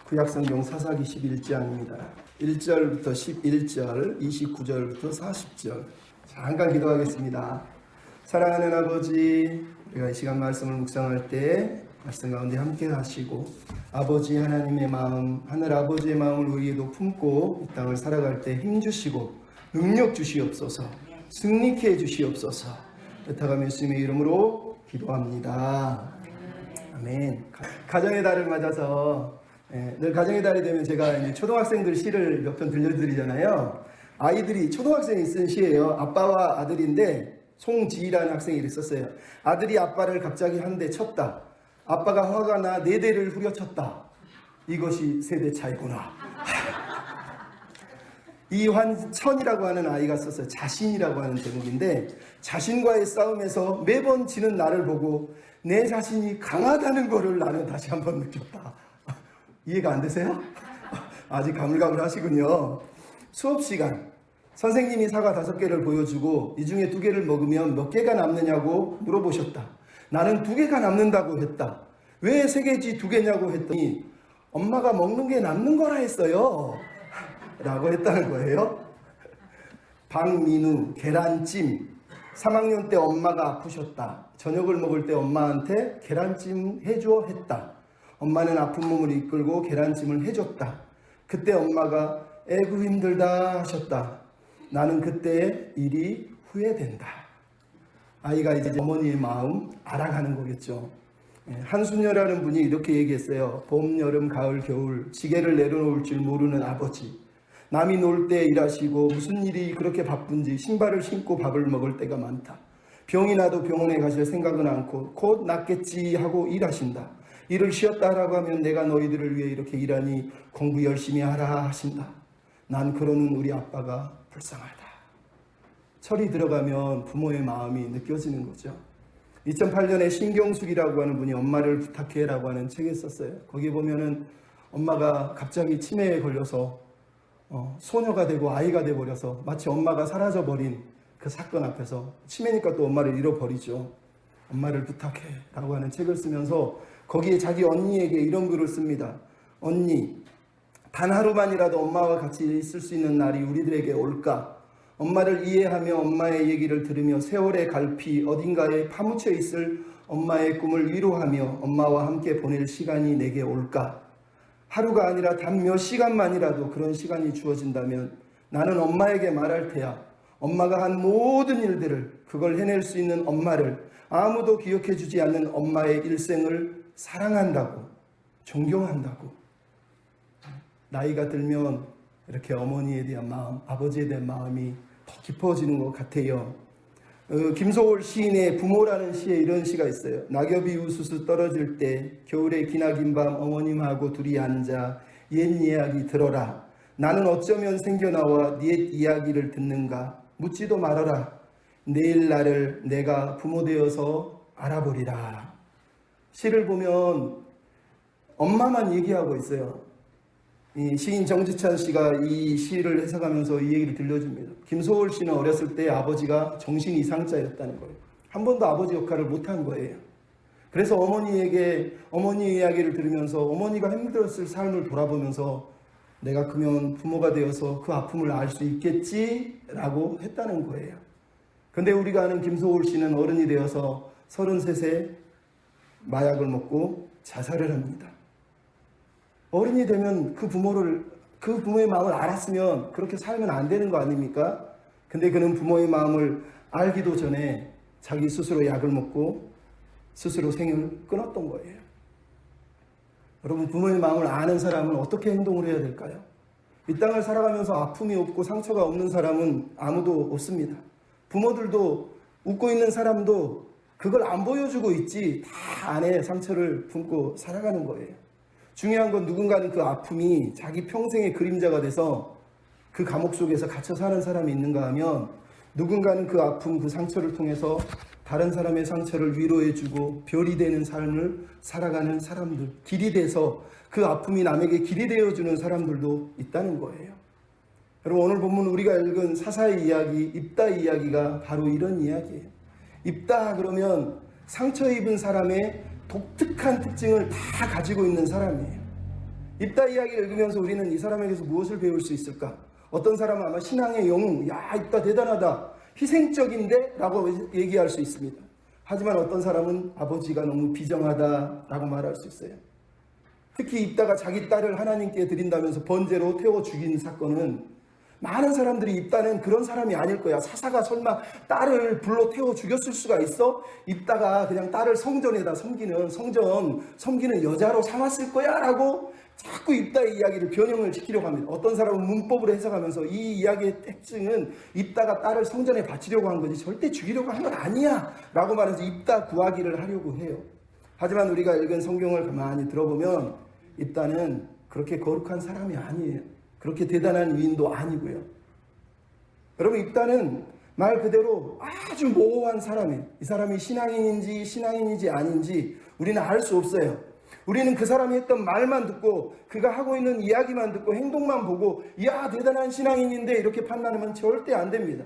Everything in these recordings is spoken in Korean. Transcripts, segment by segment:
구약성경 사사기 11장입니다. 1절부터 11절, 29절부터 40절. 잠깐 기도하겠습니다. 사랑하는 아버지, 우리가 이 시간 말씀을 묵상할 때 말씀 가운데 함께 하시고 아버지 하나님의 마음, 하늘 아버지의 마음을 우리에도 품고 이 땅을 살아갈 때 힘주시고 능력 주시옵소서, 승리케 해주시옵소서. 부탁하며 예수님의 이름으로 기도합니다. 아멘. 가정의 달을 맞아서 늘 가정의 달이 되면 제가 이제 초등학생들 시를 몇 편 들려드리잖아요. 아이들이 초등학생이 쓴 시예요. 아빠와 아들인데 송지희라는 학생이 있었어요. 아들이 아빠를 갑자기 한 대 쳤다. 아빠가 화가 나 4대를 후려쳤다. 이것이 세대 차이구나. 이환천이라고 하는 아이가 썼어요. 자신이라고 하는 제목인데, 자신과의 싸움에서 매번 지는 나를 보고 내 자신이 강하다는 것을 나는 다시 한번 느꼈다. 이해가 안 되세요? 아직 가물가물하시군요. 수업 시간, 선생님이 사과 5개를 보여주고 이 중에 2개를 먹으면 몇 개가 남느냐고 물어보셨다. 나는 2개가 남는다고 했다. 왜 3개지 2개냐고 했더니 엄마가 먹는 게 남는 거라 했어요 라고 했다는 거예요. 박민우 계란찜, 3학년 때 엄마가 아프셨다. 저녁을 먹을 때 엄마한테 계란찜 해줘 했다. 엄마는 아픈 몸을 이끌고 계란찜을 해줬다. 그때 엄마가 에구 힘들다 하셨다. 나는 그때의 일이 후회된다. 아이가 이제 어머니의 마음 알아가는 거겠죠. 한순여라는 분이 이렇게 얘기했어요. 봄, 여름, 가을, 겨울 지게를 내려놓을 줄 모르는 아버지. 남이 놀 때 일하시고 무슨 일이 그렇게 바쁜지 신발을 신고 밥을 먹을 때가 많다. 병이 나도 병원에 가실 생각은 않고 곧 낫겠지 하고 일하신다. 일을 쉬었다 하라고 하면 내가 너희들을 위해 이렇게 일하니 공부 열심히 하라 하신다. 난 그러는 우리 아빠가 불쌍하다. 철이 들어가면 부모의 마음이 느껴지는 거죠. 2008년에 신경숙이라고 하는 분이 엄마를 부탁해 라고 하는 책을 썼어요. 거기에 보면은 엄마가 갑자기 치매에 걸려서 소녀가 되고 아이가 돼버려서 마치 엄마가 사라져버린 그 사건 앞에서 치매니까 또 엄마를 잃어버리죠. 엄마를 부탁해 라고 하는 책을 쓰면서 거기에 자기 언니에게 이런 글을 씁니다. 언니, 단 하루만이라도 엄마와 같이 있을 수 있는 날이 우리들에게 올까? 엄마를 이해하며 엄마의 얘기를 들으며 세월의 갈피 어딘가에 파묻혀 있을 엄마의 꿈을 위로하며 엄마와 함께 보낼 시간이 내게 올까? 하루가 아니라 단 몇 시간만이라도 그런 시간이 주어진다면 나는 엄마에게 말할 테야. 엄마가 한 모든 일들을, 그걸 해낼 수 있는 엄마를, 아무도 기억해주지 않는 엄마의 일생을 사랑한다고, 존경한다고. 나이가 들면 이렇게 어머니에 대한 마음, 아버지에 대한 마음이 더 깊어지는 것 같아요. 김소월 시인의 부모라는 시에 이런 시가 있어요. 낙엽이 우수수 떨어질 때 겨울에 기나긴 밤 어머님하고 둘이 앉아 옛 이야기 들어라. 나는 어쩌면 생겨나와 옛 이야기를 듣는가. 묻지도 말아라. 내일 나를 내가 부모 되어서 알아보리라. 시를 보면 엄마만 얘기하고 있어요. 이 시인 정지찬 씨가 이 시를 해석하면서 이 얘기를 들려줍니다. 김소월 씨는 어렸을 때 아버지가 정신 이상자였다는 거예요. 한 번도 아버지 역할을 못한 거예요. 그래서 어머니에게 어머니 이야기를 들으면서 어머니가 힘들었을 삶을 돌아보면서 내가 크면 부모가 되어서 그 아픔을 알 수 있겠지라고 했다는 거예요. 근데 우리가 아는 김소월 씨는 어른이 되어서 33세 마약을 먹고 자살을 합니다. 어른이 되면 그 부모의 마음을 알았으면 그렇게 살면 안 되는 거 아닙니까? 근데 그는 부모의 마음을 알기도 전에 자기 스스로 약을 먹고 스스로 생을 끊었던 거예요. 여러분, 부모의 마음을 아는 사람은 어떻게 행동을 해야 될까요? 이 땅을 살아가면서 아픔이 없고 상처가 없는 사람은 아무도 없습니다. 부모들도, 웃고 있는 사람도 그걸 안 보여주고 있지 다 안에 상처를 품고 살아가는 거예요. 중요한 건 누군가는 그 아픔이 자기 평생의 그림자가 돼서 그 감옥 속에서 갇혀 사는 사람이 있는가 하면 누군가는 그 아픔, 그 상처를 통해서 다른 사람의 상처를 위로해주고 별이 되는 삶을 살아가는 사람들, 길이 돼서 그 아픔이 남에게 길이 되어주는 사람들도 있다는 거예요. 여러분, 오늘 본문 우리가 읽은 사사의 이야기, 입다 이야기가 바로 이런 이야기예요. 입다 그러면 상처 입은 사람의 독특한 특징을 다 가지고 있는 사람이에요. 입다 이야기를 읽으면서 우리는 이 사람에게서 무엇을 배울 수 있을까? 어떤 사람은 아마 신앙의 영웅, 야, 입다 대단하다, 희생적인데? 라고 얘기할 수 있습니다. 하지만 어떤 사람은 아버지가 너무 비정하다 라고 말할 수 있어요. 특히 입다가 자기 딸을 하나님께 드린다면서 번제로 태워 죽인 사건은 많은 사람들이 입다는 그런 사람이 아닐 거야. 사사가 설마 딸을 불로 태워 죽였을 수가 있어? 입다가 그냥 딸을 성전에다 섬기는 여자로 삼았을 거야 라고 자꾸 입다의 이야기를 변형을 시키려고 합니다. 어떤 사람은 문법으로 해석하면서 이 이야기의 특징은 입다가 딸을 성전에 바치려고 한 거지 절대 죽이려고 한 건 아니야 라고 말해서 입다 구하기를 하려고 해요. 하지만 우리가 읽은 성경을 가만히 들어보면 입다는 그렇게 거룩한 사람이 아니에요. 그렇게 대단한 위인도 아니고요. 여러분, 입다는 말 그대로 아주 모호한 사람이에요. 이 사람이 신앙인인지 아닌지 우리는 알 수 없어요. 우리는 그 사람이 했던 말만 듣고 그가 하고 있는 이야기만 듣고 행동만 보고 이야 대단한 신앙인인데 이렇게 판단하면 절대 안 됩니다.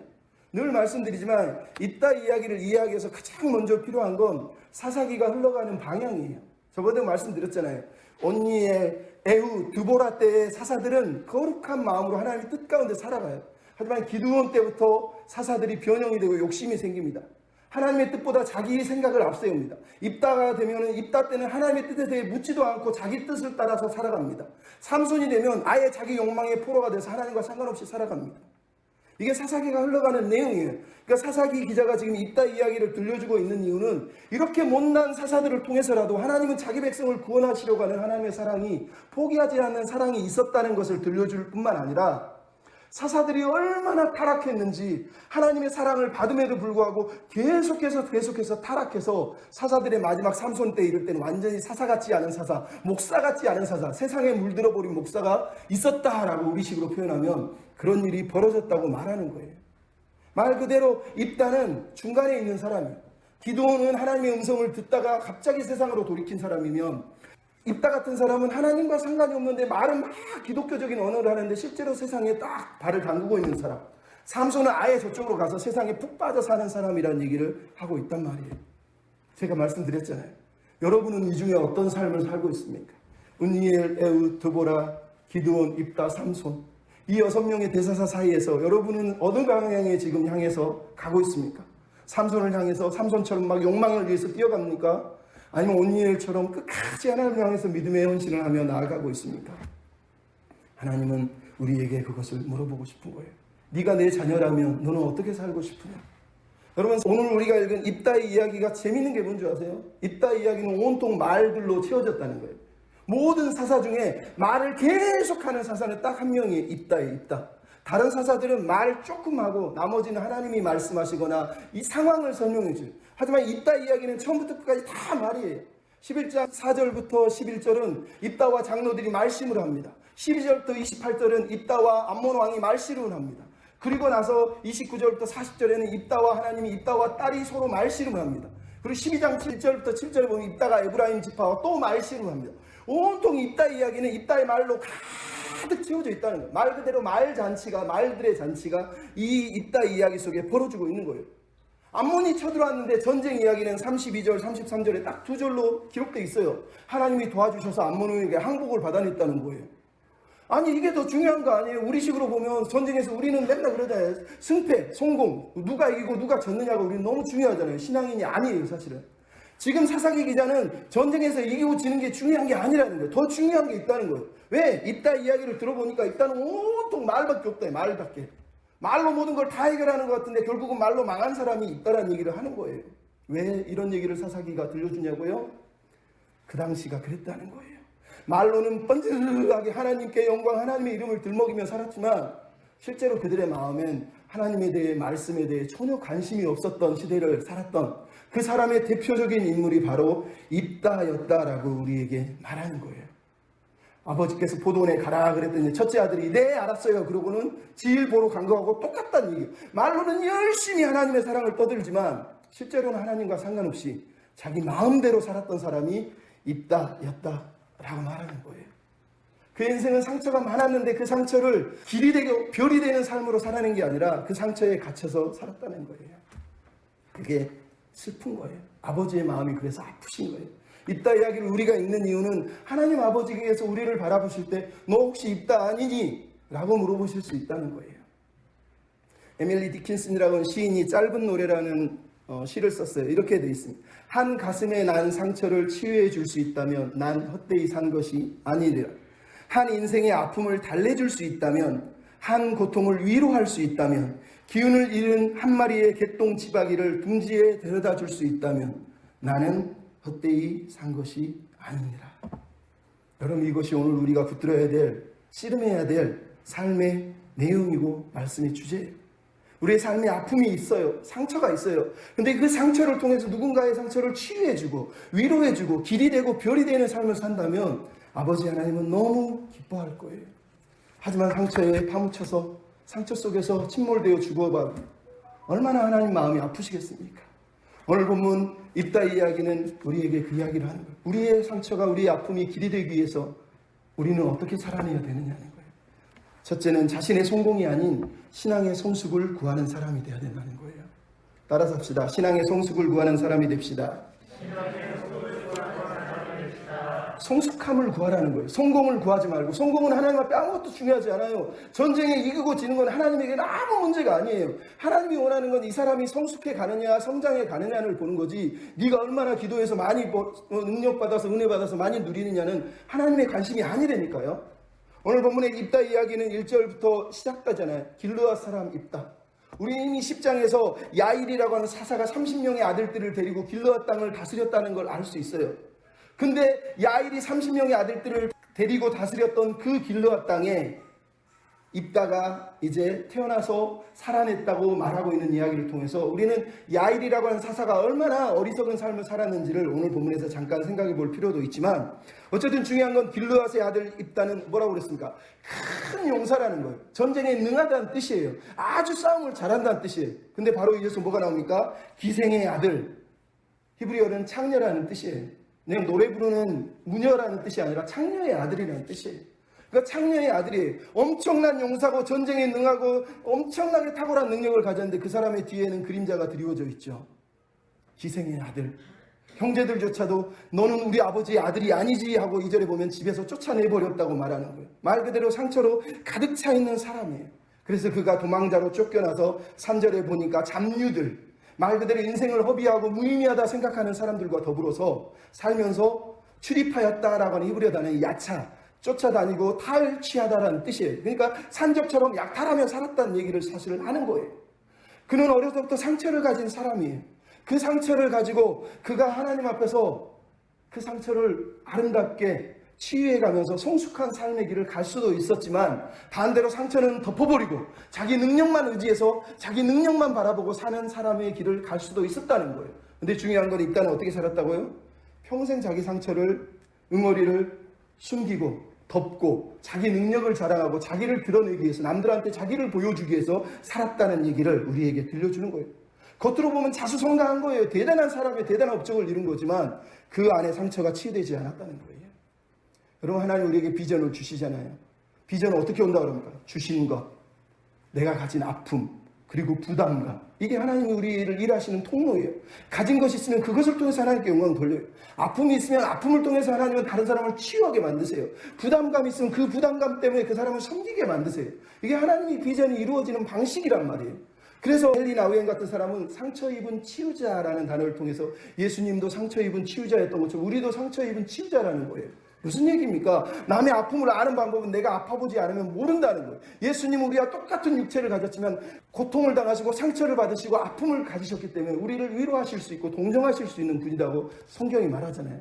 늘 말씀드리지만 입다 이야기를 이해하기 위해서 가장 먼저 필요한 건 사사기가 흘러가는 방향이에요. 저번에 말씀드렸잖아요. 온니엘, 에후, 드보라 때의 사사들은 거룩한 마음으로 하나님의 뜻 가운데 살아가요. 하지만 기드온 때부터 사사들이 변형이 되고 욕심이 생깁니다. 하나님의 뜻보다 자기 생각을 앞세웁니다. 입다가 되면 입다 때는 하나님의 뜻에 대해 묻지도 않고 자기 뜻을 따라서 살아갑니다. 삼손이 되면 아예 자기 욕망의 포로가 돼서 하나님과 상관없이 살아갑니다. 이게 사사기가 흘러가는 내용이에요. 그러니까 사사기 기자가 지금 입다 이야기를 들려주고 있는 이유는 이렇게 못난 사사들을 통해서라도 하나님은 자기 백성을 구원하시려고 하는 하나님의 사랑이 포기하지 않는 사랑이 있었다는 것을 들려줄 뿐만 아니라 사사들이 얼마나 타락했는지 하나님의 사랑을 받음에도 불구하고 계속해서 타락해서 사사들의 마지막 삼손 때 이럴 때는 완전히 사사 같지 않은 사사, 목사 같지 않은 사사, 세상에 물들어버린 목사가 있었다라고 우리식으로 표현하면 그런 일이 벌어졌다고 말하는 거예요. 말 그대로 입다는 중간에 있는 사람이에요. 기드온은 하나님의 음성을 듣다가 갑자기 세상으로 돌이킨 사람이면 입다 같은 사람은 하나님과 상관이 없는데 말은 막 기독교적인 언어를 하는데 실제로 세상에 딱 발을 담그고 있는 사람. 삼손은 아예 저쪽으로 가서 세상에 푹 빠져 사는 사람이라는 얘기를 하고 있단 말이에요. 제가 말씀드렸잖아요. 여러분은 이 중에 어떤 삶을 살고 있습니까? 온니엘, 에후, 드보라, 기드온, 입다, 삼손. 이 6명의 대사사 사이에서 여러분은 어느 방향에 지금 향해서 가고 있습니까? 삼손을 향해서 삼손처럼 막 욕망을 위해서 뛰어갑니까? 아니면 온니엘처럼 끝까지 하나님을 향해서 믿음의 헌신을 하며 나아가고 있습니까? 하나님은 우리에게 그것을 물어보고 싶은 거예요. 네가 내 자녀라면 너는 어떻게 살고 싶으냐? 여러분, 오늘 우리가 읽은 입다의 이야기가 재밌는 게 뭔지 아세요? 입다의 이야기는 온통 말들로 채워졌다는 거예요. 모든 사사 중에 말을 계속하는 사사는 딱 한 명이 입다예요. 입다. 다른 사사들은 말 조금 하고 나머지는 하나님이 말씀하시거나 이 상황을 설명해 줘요. 하지만 입다 이야기는 처음부터 끝까지 다 말이에요. 11장 4절부터 11절은 입다와 장로들이 말씀을 합니다. 12절부터 28절은 입다와 암몬 왕이 말씨름을 합니다. 그리고 나서 29절부터 40절에는 입다와 하나님이 입다와 딸이 서로 말씨름을 합니다. 그리고 12장 7절부터 7절에 보면 입다가 에브라임 지파와 또 말씨름을 합니다. 온통 입다 이야기는 입다의 말로 가득 채워져 있다는 거예요. 말 그대로 말들의 잔치가 이 입다 이야기 속에 벌어지고 있는 거예요. 암몬이 쳐들어왔는데 전쟁 이야기는 32절, 33절에 딱 2절로 기록되어 있어요. 하나님이 도와주셔서 암몬에게 항복을 받아냈다는 거예요. 아니 이게 더 중요한 거 아니에요? 우리식으로 보면 전쟁에서 우리는 맨날 그러잖아요. 승패, 성공, 누가 이기고 누가 졌느냐가 우리는 너무 중요하잖아요. 신앙인이 아니에요 사실은. 지금 사사기 기자는 전쟁에서 이기고 지는 게 중요한 게 아니라는 거예요. 더 중요한 게 있다는 거예요. 왜? 입다 이야기를 들어보니까 입다는 온통 말밖에 없다. 말밖에. 말로 모든 걸 다 해결하는 것 같은데 결국은 말로 망한 사람이 있다라는 얘기를 하는 거예요. 왜 이런 얘기를 사사기가 들려주냐고요? 그 당시가 그랬다는 거예요. 말로는 번듯하게 하나님께 영광, 하나님의 이름을 들먹이며 살았지만 실제로 그들의 마음엔 하나님에 대해, 말씀에 대해 전혀 관심이 없었던 시대를 살았던 그 사람의 대표적인 인물이 바로 입다였다라고 우리에게 말하는 거예요. 아버지께서 포도원에 가라 그랬더니 첫째 아들이 네 알았어요 그러고는 질 보러 간 거하고 똑같다는 얘기예요. 말로는 열심히 하나님의 사랑을 떠들지만 실제로는 하나님과 상관없이 자기 마음대로 살았던 사람이 입다였다라고 말하는 거예요. 그 인생은 상처가 많았는데 그 상처를 길이 되고 별이 되는 삶으로 살아낸 게 아니라 그 상처에 갇혀서 살았다는 거예요. 그게 슬픈 거예요. 아버지의 마음이 그래서 아프신 거예요. 입다 이야기를 우리가 읽는 이유는 하나님 아버지께서 우리를 바라보실 때 너 혹시 입다 아니니? 라고 물어보실 수 있다는 거예요. 에밀리 디킨슨이라는 시인이 짧은 노래라는 시를 썼어요. 이렇게 되어 있습니다. 한 가슴에 난 상처를 치유해 줄 수 있다면 난 헛되이 산 것이 아니리라. 한 인생의 아픔을 달래줄 수 있다면, 한 고통을 위로할 수 있다면, 기운을 잃은 한 마리의 개똥치바기를 둥지에 데려다 줄 수 있다면 나는 헛되이 산 것이 아니니라. 여러분, 이것이 오늘 우리가 붙들어야 될, 씨름해야 될 삶의 내용이고 말씀의 주제예요. 우리의 삶에 아픔이 있어요. 상처가 있어요. 근데 그 상처를 통해서 누군가의 상처를 치유해주고 위로해주고 길이 되고 별이 되는 삶을 산다면 아버지 하나님은 너무 기뻐할 거예요. 하지만 상처에 파묻혀서 상처 속에서 침몰되어 죽어봐 얼마나 하나님 마음이 아프시겠습니까? 오늘 본문 입다 이야기는 우리에게 그 이야기를 하는 거예요. 우리의 상처가 우리의 아픔이 길이 되기 위해서 우리는 어떻게 살아내야 되느냐는 거예요. 첫째는 자신의 성공이 아닌 신앙의 성숙을 구하는 사람이 되어야 된다는 거예요. 따라서 합시다. 신앙의 성숙을 구하는 사람이 됩시다. 성숙함을 구하라는 거예요. 성공을 구하지 말고. 성공은 하나님 앞에 아무것도 중요하지 않아요. 전쟁에 이기고 지는 건 하나님에게는 아무 문제가 아니에요. 하나님이 원하는 건 이 사람이 성숙해 가느냐 성장해 가느냐를 보는 거지, 네가 얼마나 기도해서 많이 능력받아서 은혜 받아서 많이 누리느냐는 하나님의 관심이 아니라니까요. 오늘 본문의 입다 이야기는 1절부터 시작하잖아요. 길르앗 사람 입다. 우리 이미 10장에서 야일이라고 하는 사사가 30명의 아들들을 데리고 길르앗 땅을 다스렸다는 걸 알 수 있어요. 근데 야일이 30명의 아들들을 데리고 다스렸던 그 길르앗 땅에 입다가 이제 태어나서 살아냈다고 말하고 있는 이야기를 통해서 우리는 야일이라고 하는 사사가 얼마나 어리석은 삶을 살았는지를 오늘 본문에서 잠깐 생각해 볼 필요도 있지만, 어쨌든 중요한 건 길르앗의 아들 입다는 뭐라고 그랬습니까? 큰 용사라는 거예요. 전쟁에 능하다는 뜻이에요. 아주 싸움을 잘한다는 뜻이에요. 근데 바로 이어서 뭐가 나옵니까? 기생의 아들. 히브리어는 창녀라는 뜻이에요. 그냥 노래 부르는 무녀라는 뜻이 아니라 창녀의 아들이라는 뜻이에요. 그러니까 창녀의 아들이에요. 엄청난 용사고 전쟁에 능하고 엄청나게 탁월한 능력을 가졌는데 그 사람의 뒤에는 그림자가 드리워져 있죠. 기생의 아들. 형제들조차도 너는 우리 아버지의 아들이 아니지 하고 2절에 보면 집에서 쫓아내버렸다고 말하는 거예요. 말 그대로 상처로 가득 차 있는 사람이에요. 그래서 그가 도망자로 쫓겨나서 3절에 보니까 잡류들, 말 그대로 인생을 허비하고 무의미하다 생각하는 사람들과 더불어서 살면서 출입하였다라고 하는 히브리어 단어의 야차, 쫓아다니고 탈취하다라는 뜻이에요. 그러니까 산적처럼 약탈하며 살았다는 얘기를 사실은 하는 거예요. 그는 어려서부터 상처를 가진 사람이에요. 그 상처를 가지고 그가 하나님 앞에서 그 상처를 아름답게 치유해가면서 성숙한 삶의 길을 갈 수도 있었지만, 반대로 상처는 덮어버리고 자기 능력만 의지해서 자기 능력만 바라보고 사는 사람의 길을 갈 수도 있었다는 거예요. 근데 중요한 건 입다는 어떻게 살았다고요? 평생 자기 상처를, 응어리를 숨기고 덮고 자기 능력을 자랑하고 자기를 드러내기 위해서, 남들한테 자기를 보여주기 위해서 살았다는 얘기를 우리에게 들려주는 거예요. 겉으로 보면 자수성가한 거예요. 대단한 사람의 대단한 업적을 이룬 거지만 그 안에 상처가 치유되지 않았다는 거예요. 여러분, 하나님 우리에게 비전을 주시잖아요. 비전은 어떻게 온다고 그럽니까? 주신 것, 내가 가진 아픔, 그리고 부담감. 이게 하나님이 우리를 일하시는 통로예요. 가진 것이 있으면 그것을 통해서 하나님께 영광을 돌려요. 아픔이 있으면 아픔을 통해서 하나님은 다른 사람을 치유하게 만드세요. 부담감이 있으면 그 부담감 때문에 그 사람을 섬기게 만드세요. 이게 하나님의 비전이 이루어지는 방식이란 말이에요. 그래서 헨리 나우엔 같은 사람은 상처 입은 치유자라는 단어를 통해서 예수님도 상처 입은 치유자였던 것처럼 우리도 상처 입은 치유자라는 거예요. 무슨 얘기입니까? 남의 아픔을 아는 방법은 내가 아파보지 않으면 모른다는 거예요. 예수님은 우리와 똑같은 육체를 가졌지만 고통을 당하시고 상처를 받으시고 아픔을 가지셨기 때문에 우리를 위로하실 수 있고 동정하실 수 있는 분이라고 성경이 말하잖아요.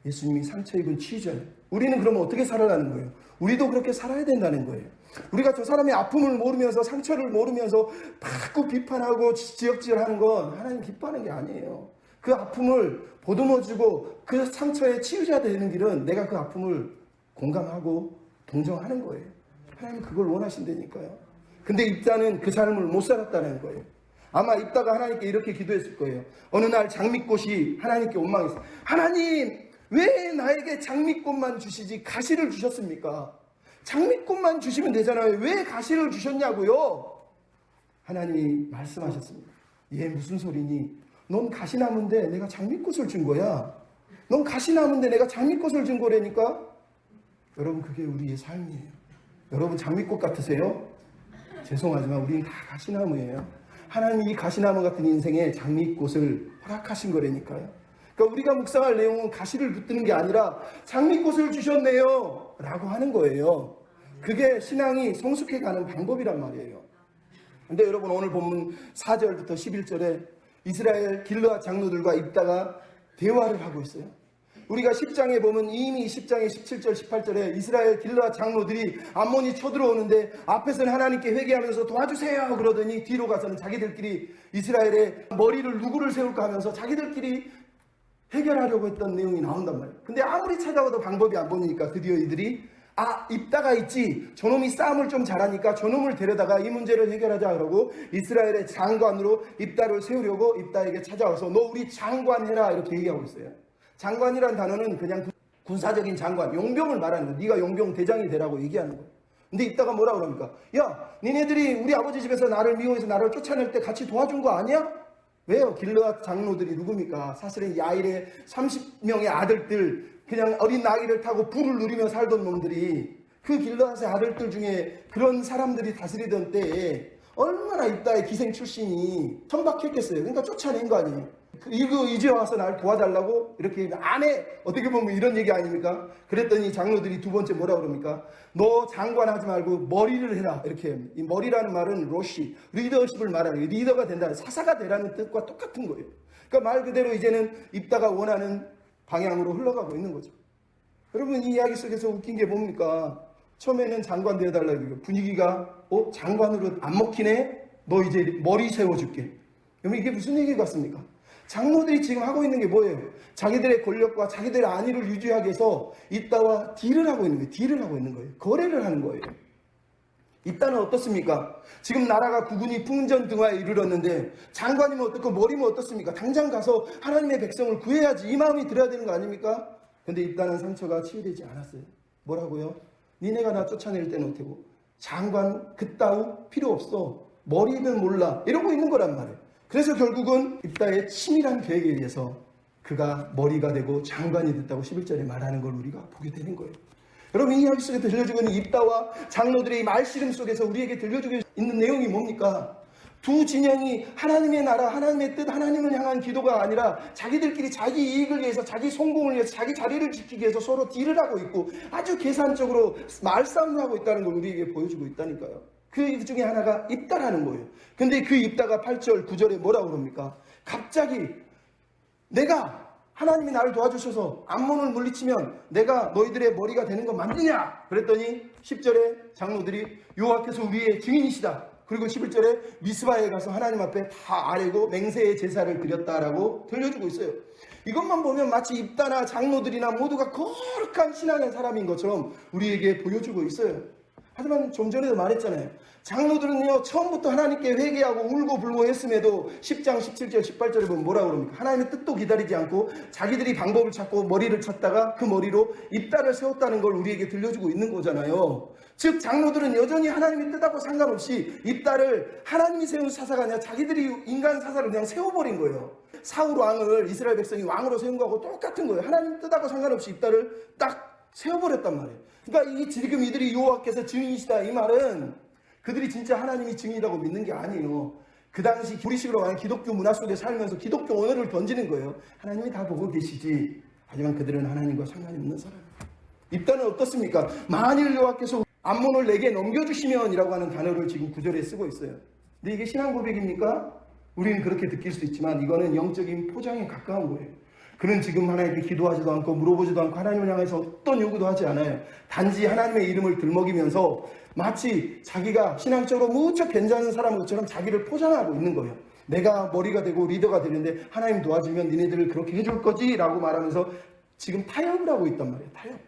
예수님이 상처 입은 치유자예요. 우리는 그러면 어떻게 살아가는 거예요? 우리도 그렇게 살아야 된다는 거예요. 우리가 저 사람의 아픔을 모르면서 상처를 모르면서 자꾸 비판하고 지적질하는 건 하나님 기뻐하는 게 아니에요. 그 아픔을 보듬어주고 그 상처의 치유자 되는 길은 내가 그 아픔을 공감하고 동정하는 거예요. 하나님 그걸 원하신다니까요. 근데 입다는 그 삶을 못 살았다는 거예요. 아마 입다가 하나님께 이렇게 기도했을 거예요. 어느 날 장미꽃이 하나님께 원망했어요. 하나님, 왜 나에게 장미꽃만 주시지 가시를 주셨습니까? 장미꽃만 주시면 되잖아요. 왜 가시를 주셨냐고요? 하나님이 말씀하셨습니다. 얘 무슨 소리니? 넌 가시나무인데 내가 장미꽃을 준 거야. 넌 가시나무인데 내가 장미꽃을 준 거라니까? 여러분, 그게 우리의 삶이에요. 여러분, 장미꽃 같으세요? 죄송하지만 우리는 다 가시나무예요. 하나님이 이 가시나무 같은 인생에 장미꽃을 허락하신 거라니까요. 그러니까 우리가 묵상할 내용은 가시를 붙드는 게 아니라 장미꽃을 주셨네요 라고 하는 거예요. 그게 신앙이 성숙해가는 방법이란 말이에요. 근데 여러분, 오늘 본문 4절부터 11절에 이스라엘 길르앗 장로들과 입다가 대화를 하고 있어요. 우리가 10장에 보면 이미 10장의 17절 18절에 이스라엘 길르앗 장로들이 암몬이 쳐들어오는데 앞에서는 하나님께 회개하면서 도와주세요 그러더니 뒤로 가서는 자기들끼리 이스라엘의 머리를 누구를 세울까 하면서 자기들끼리 해결하려고 했던 내용이 나온단 말이에요. 근데 아무리 찾아와도 방법이 안 보이니까 드디어 이들이 입다가 있지, 저놈이 싸움을 좀 잘하니까 저놈을 데려다가 이 문제를 해결하자 그러고 이스라엘의 장관으로 입다를 세우려고 입다에게 찾아와서 너 우리 장관 해라 이렇게 얘기하고 있어요. 장관이란 단어는 그냥 군사적인 장관, 용병을 말하는 거예요. 네가 용병 대장이 되라고 얘기하는 거예요. 근데 입다가 뭐라 그럽니까? 야, 니네들이 우리 아버지 집에서 나를 미워해서 나를 쫓아낼 때 같이 도와준 거 아니야? 왜요? 길르앗 장로들이 누굽니까? 사실은 야일의 30명의 아들들, 그냥 어린 나귀를 타고 부를 누리며 살던 놈들이, 그 길르앗의 아들들 중에 그런 사람들이 다스리던 때에 얼마나 입다의 기생 출신이 천박했겠어요. 그러니까 쫓아낸 거 아니에요. 이제 와서 날 도와달라고 이렇게 안 해. 어떻게 보면 이런 얘기 아닙니까? 그랬더니 장로들이 두 번째 뭐라 그럽니까? 너 장관하지 말고 머리를 해라. 이렇게. 이 머리라는 말은 로시, 리더십을 말하는 거예요. 리더가 된다, 사사가 되라는 뜻과 똑같은 거예요. 그러니까 말 그대로 이제는 입다가 원하는 방향으로 흘러가고 있는 거죠. 여러분, 이 이야기 속에서 웃긴 게 뭡니까? 처음에는 장관 되어달라고 분위기가 장관으로 안 먹히네? 너 이제 머리 세워줄게. 여러분, 이게 무슨 얘기 같습니까? 장로들이 지금 하고 있는 게 뭐예요? 자기들의 권력과 자기들의 안위를 유지하기 위해서 입다와 딜을 하고 있는 거예요. 딜을 하고 있는 거예요. 거래를 하는 거예요. 입다는 어떻습니까? 지금 나라가 국군이 풍전등화에 이르렀는데 장관이면 어떻고 머리면 어떻습니까? 당장 가서 하나님의 백성을 구해야지, 이 마음이 들어야 되는 거 아닙니까? 근데 입다는 상처가 치유되지 않았어요. 뭐라고요? 니네가 나 쫓아낼 때는 어때고 장관 그따위 필요 없어, 머리는 몰라, 이러고 있는 거란 말이에요. 그래서 결국은 입다의 치밀한 계획에 의해서 그가 머리가 되고 장관이 됐다고 11절에 말하는 걸 우리가 보게 되는 거예요. 여러분, 이 이야기 속에 들려주고 있는 입다와 장로들의 이 말씨름 속에서 우리에게 들려주고 있는 내용이 뭡니까? 두 진영이 하나님의 나라, 하나님의 뜻, 하나님을 향한 기도가 아니라 자기들끼리 자기 이익을 위해서, 자기 성공을 위해서, 자기 자리를 지키기 위해서 서로 딜을 하고 있고 아주 계산적으로 말싸움을 하고 있다는 걸 우리에게 보여주고 있다니까요. 그 중에 하나가 입다라는 거예요. 근데 그 입다가 8절, 9절에 뭐라고 그럽니까? 갑자기 내가 하나님이 나를 도와주셔서 암몬을 물리치면 내가 너희들의 머리가 되는 거 맞느냐? 그랬더니 10절에 장로들이 여호와께서 우리의 증인이시다. 그리고 11절에 미스바에 가서 하나님 앞에 다 아뢰고 맹세의 제사를 드렸다라고 들려주고 있어요. 이것만 보면 마치 입다나 장로들이나 모두가 거룩한 신앙의 사람인 것처럼 우리에게 보여주고 있어요. 하지만 좀 전에도 말했잖아요. 장로들은요, 처음부터 하나님께 회개하고 울고 불고 했음에도 10장 17절 18절에 보면 뭐라고 그럽니까? 하나님의 뜻도 기다리지 않고 자기들이 방법을 찾고 머리를 찾다가 그 머리로 입다를 세웠다는 걸 우리에게 들려주고 있는 거잖아요. 즉 장로들은 여전히 하나님의 뜻하고 상관없이 입다를 하나님이 세운 사사가 아니라 자기들이 인간 사사를 그냥 세워버린 거예요. 사울 왕을 이스라엘 백성이 왕으로 세운 거하고 똑같은 거예요. 하나님 뜻하고 상관없이 입다를 딱 세워버렸단 말이에요. 그러니까 지금 이들이 여호와께서 증인이시다, 이 말은 그들이 진짜 하나님이 증인이라고 믿는 게 아니에요. 그 당시 우리식으로 말하는 기독교 문화 속에 살면서 기독교 언어를 던지는 거예요. 하나님이 다 보고 계시지. 하지만 그들은 하나님과 상관이 없는 사람이에요. 입다는 어떻습니까? 만일 여호와께서 암몬을 내게 넘겨주시면 이라고 하는 단어를 지금 9절에 쓰고 있어요. 근데 이게 신앙 고백입니까? 우리는 그렇게 느낄 수 있지만 이거는 영적인 포장에 가까운 거예요. 그는 지금 하나님께 기도하지도 않고 물어보지도 않고 하나님을 향해서 어떤 요구도 하지 않아요. 단지 하나님의 이름을 들먹이면서 마치 자기가 신앙적으로 무척 괜찮은 사람처럼 자기를 포장하고 있는 거예요. 내가 머리가 되고 리더가 되는데 하나님 도와주면 니네들을 그렇게 해줄 거지 라고 말하면서 지금 타협을 하고 있단 말이에요. 타협.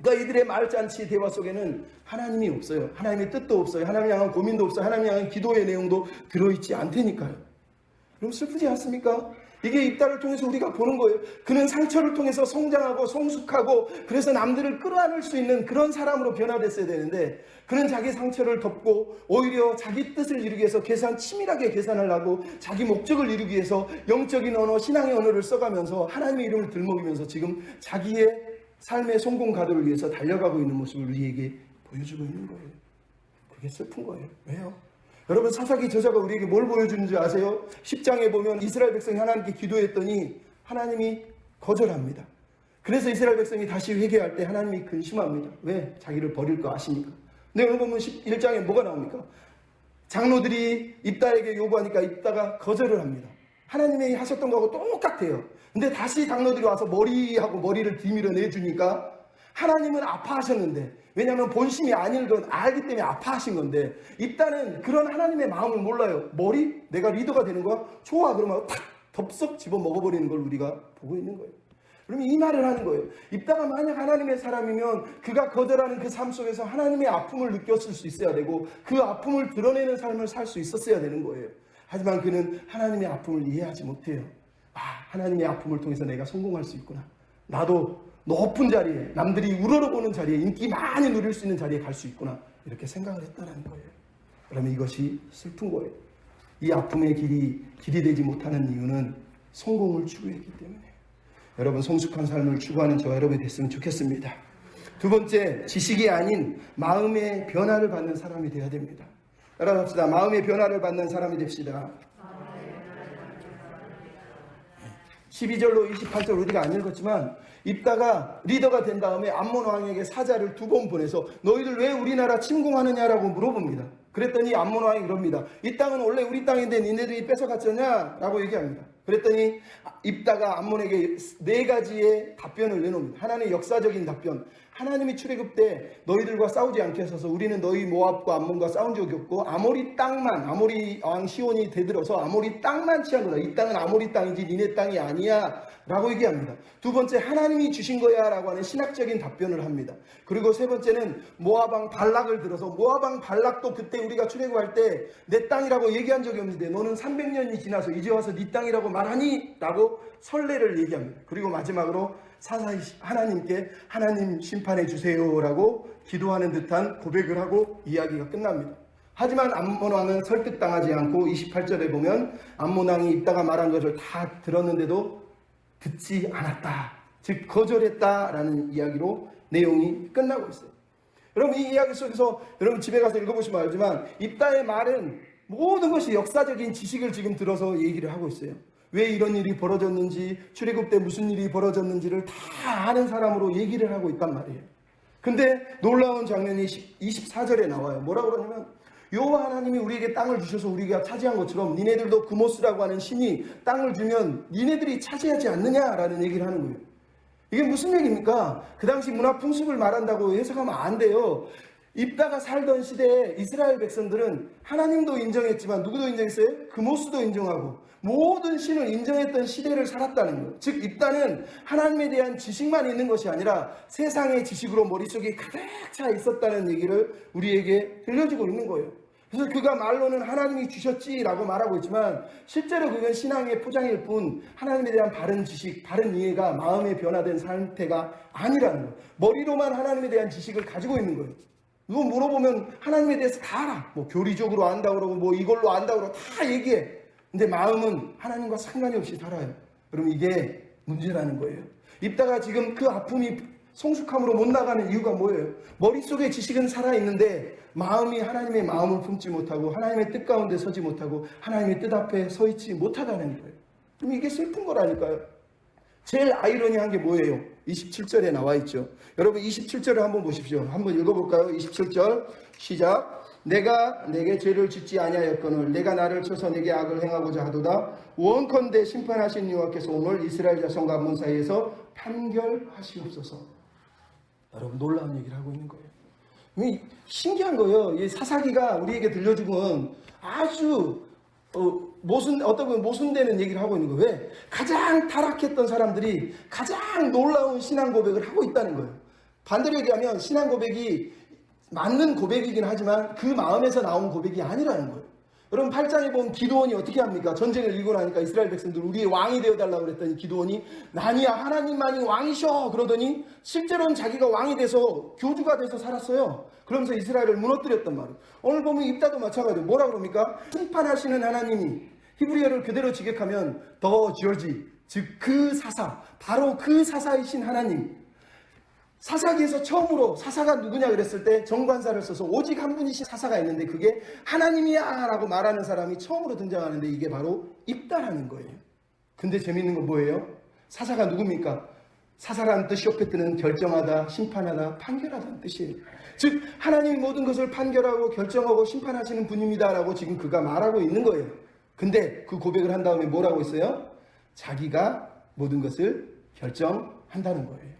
그러니까 이들의 말잔치 대화 속에는 하나님이 없어요. 하나님의 뜻도 없어요. 하나님을 향한 고민도 없어요. 하나님을 향한 기도의 내용도 들어있지 않다니까요. 그럼 슬프지 않습니까? 이게 입다를 통해서 우리가 보는 거예요. 그는 상처를 통해서 성장하고 성숙하고 그래서 남들을 끌어안을 수 있는 그런 사람으로 변화됐어야 되는데 그는 자기 상처를 덮고 오히려 자기 뜻을 이루기 위해서 치밀하게 계산을 하고 자기 목적을 이루기 위해서 영적인 언어, 신앙의 언어를 써가면서 하나님의 이름을 들먹이면서 지금 자기의 삶의 성공 가도를 위해서 달려가고 있는 모습을 우리에게 보여주고 있는 거예요. 그게 슬픈 거예요. 왜요? 여러분, 사사기 저자가 우리에게 뭘 보여주는지 아세요? 10장에 보면 이스라엘 백성이 하나님께 기도했더니 하나님이 거절합니다. 그래서 이스라엘 백성이 다시 회개할 때 하나님이 근심합니다. 왜? 자기를 버릴 거 아시니까. 근데 여러분 보면 11장에 뭐가 나옵니까? 장로들이 입다에게 요구하니까 입다가 거절을 합니다. 하나님이 하셨던 거하고 똑같아요. 근데 다시 장로들이 와서 머리를 뒤밀어 내주니까 하나님은 아파하셨는데, 왜냐하면 본심이 아닌 건 알기 때문에 아파하신 건데, 입다는 그런 하나님의 마음을 몰라요. 내가 리더가 되는 거야? 좋아. 그러면 탁 덥석 집어 먹어버리는 걸 우리가 보고 있는 거예요. 그러면 이 말을 하는 거예요. 입다가 만약 하나님의 사람이면 그가 거절하는 그 삶 속에서 하나님의 아픔을 느꼈을 수 있어야 되고 그 아픔을 드러내는 삶을 살 수 있었어야 되는 거예요. 하지만 그는 하나님의 아픔을 이해하지 못해요. 하나님의 아픔을 통해서 내가 성공할 수 있구나. 나도 높은 자리에, 남들이 우러러보는 자리에, 인기 많이 누릴 수 있는 자리에 갈 수 있구나. 이렇게 생각을 했다는 거예요. 그러면 이것이 슬픈 거예요. 이 아픔의 길이 되지 못하는 이유는 성공을 추구했기 때문에. 여러분, 성숙한 삶을 추구하는 저와 여러분이 됐으면 좋겠습니다. 두 번째, 지식이 아닌 마음의 변화를 받는 사람이 되어야 됩니다. 따라합시다. 마음의 변화를 받는 사람이 됩시다. 12절로 28절 우리가 안 읽었지만 입다가 리더가 된 다음에 암몬 왕에게 사자를 2번 보내서 너희들 왜 우리나라 침공하느냐라고 물어봅니다. 그랬더니 암몬 왕이 이럽니다. 이 땅은 원래 우리 땅인데 니네들이 뺏어갔잖냐? 라고 얘기합니다. 그랬더니 입다가 암몬에게 4가지의 답변을 내놓습니다. 하나는 역사적인 답변. 하나님이 출애굽 때 너희들과 싸우지 않게 하셔서 우리는 너희 모압과 암몬과 싸운 적이 없고 아모리 왕 시온이 대들어서 아모리 땅만 취한 거다. 이 땅은 아모리 땅이지 니네 땅이 아니야 라고 얘기합니다. 두 번째, 하나님이 주신 거야 라고 하는 신학적인 답변을 합니다. 그리고 세 번째는 모압 왕 발락을 들어서 모압 왕 발락도 그때 우리가 출애굽할 때 내 땅이라고 얘기한 적이 없는데 너는 300년이 지나서 이제 와서 네 땅이라고 말하니? 라고 설례를 얘기합니다. 그리고 마지막으로 사사히 하나님께 하나님 심판해 주세요라고 기도하는 듯한 고백을 하고 이야기가 끝납니다. 하지만 암몬 왕은 설득당하지 않고 28절에 보면 암몬 왕이 입다가 말한 것을 다 들었는데도 듣지 않았다. 즉 거절했다라는 이야기로 내용이 끝나고 있어요. 여러분, 이 이야기 속에서 여러분 집에 가서 읽어보시면 알지만 입다의 말은 모든 것이 역사적인 지식을 지금 들어서 얘기를 하고 있어요. 왜 이런 일이 벌어졌는지, 출애굽 때 무슨 일이 벌어졌는지를 다 아는 사람으로 얘기를 하고 있단 말이에요. 근데 놀라운 장면이 24절에 나와요. 뭐라고 그러냐면 여호와 하나님이 우리에게 땅을 주셔서 우리가 차지한 것처럼 니네들도 그모스라고 하는 신이 땅을 주면 니네들이 차지하지 않느냐라는 얘기를 하는 거예요. 이게 무슨 얘기입니까? 그 당시 문화 풍습을 말한다고 해석하면 안 돼요. 입다가 살던 시대에 이스라엘 백성들은 하나님도 인정했지만 누구도 인정했어요? 그모스도 인정하고 모든 신을 인정했던 시대를 살았다는 거예요. 즉 입다는 하나님에 대한 지식만 있는 것이 아니라 세상의 지식으로 머릿속에 가득 차 있었다는 얘기를 우리에게 들려주고 있는 거예요. 그래서 그가 말로는 하나님이 주셨지라고 말하고 있지만 실제로 그건 신앙의 포장일 뿐 하나님에 대한 바른 지식, 바른 이해가 마음에 변화된 상태가 아니라는 거예요. 머리로만 하나님에 대한 지식을 가지고 있는 거예요. 누구 물어보면 하나님에 대해서 다 알아. 뭐 교리적으로 안다 그러고 뭐 이걸로 안다 그러고 다 얘기해. 근데 마음은 하나님과 상관이 없이 살아요. 그럼 이게 문제라는 거예요. 입다가 지금 그 아픔이 성숙함으로 못 나가는 이유가 뭐예요? 머릿속에 지식은 살아있는데 마음이 하나님의 마음을 품지 못하고 하나님의 뜻 가운데 서지 못하고 하나님의 뜻 앞에 서 있지 못하다는 거예요. 그럼 이게 슬픈 거라니까요. 제일 아이러니한 게 뭐예요? 27절에 나와 있죠. 여러분 27절을 한번 보십시오. 한번 읽어볼까요? 27절 시작. 내가 내게 죄를 짓지 아니하였거늘 내가 나를 쳐서 내게 악을 행하고자 하도다. 원컨대 심판하신 여호와께서 오늘 이스라엘 자손과 암몬 사이에서 판결하시옵소서. 여러분 놀라운 얘기를 하고 있는 거예요. 신기한 거예요. 이 사사기가 우리에게 들려준 건 아주 어떤 건 모순되는 얘기를 하고 있는 거예요. 왜? 가장 타락했던 사람들이 가장 놀라운 신앙 고백을 하고 있다는 거예요. 반대로 얘기하면 신앙 고백이 맞는 고백이긴 하지만 그 마음에서 나온 고백이 아니라는 거예요. 여러분 8장에 보면 기드온이 어떻게 합니까? 전쟁을 이기고 나니까 이스라엘 백성들 우리의 왕이 되어달라고 그랬더니 기드온이 아니야 하나님만이 왕이셔 그러더니 실제로는 자기가 왕이 돼서 교주가 돼서 살았어요. 그러면서 이스라엘을 무너뜨렸단 말이에요. 오늘 보면 입다도 마찬가지로 뭐라 그럽니까? 심판하시는 하나님이 히브리어를 그대로 직역하면 더 저지 즉 그 사사 바로 그 사사이신 하나님. 사사기에서 처음으로 사사가 누구냐 그랬을 때 정관사를 써서 오직 한 분이신 사사가 있는데 그게 하나님이야 라고 말하는 사람이 처음으로 등장하는데 이게 바로 입다라는 거예요. 근데 재밌는 건 뭐예요? 사사가 누굽니까? 사사라는 뜻이 옆에 뜨는 결정하다, 심판하다, 판결하다는 뜻이에요. 즉 하나님이 모든 것을 판결하고 결정하고 심판하시는 분입니다 라고 지금 그가 말하고 있는 거예요. 근데 그 고백을 한 다음에 뭐라고 했어요? 자기가 모든 것을 결정한다는 거예요.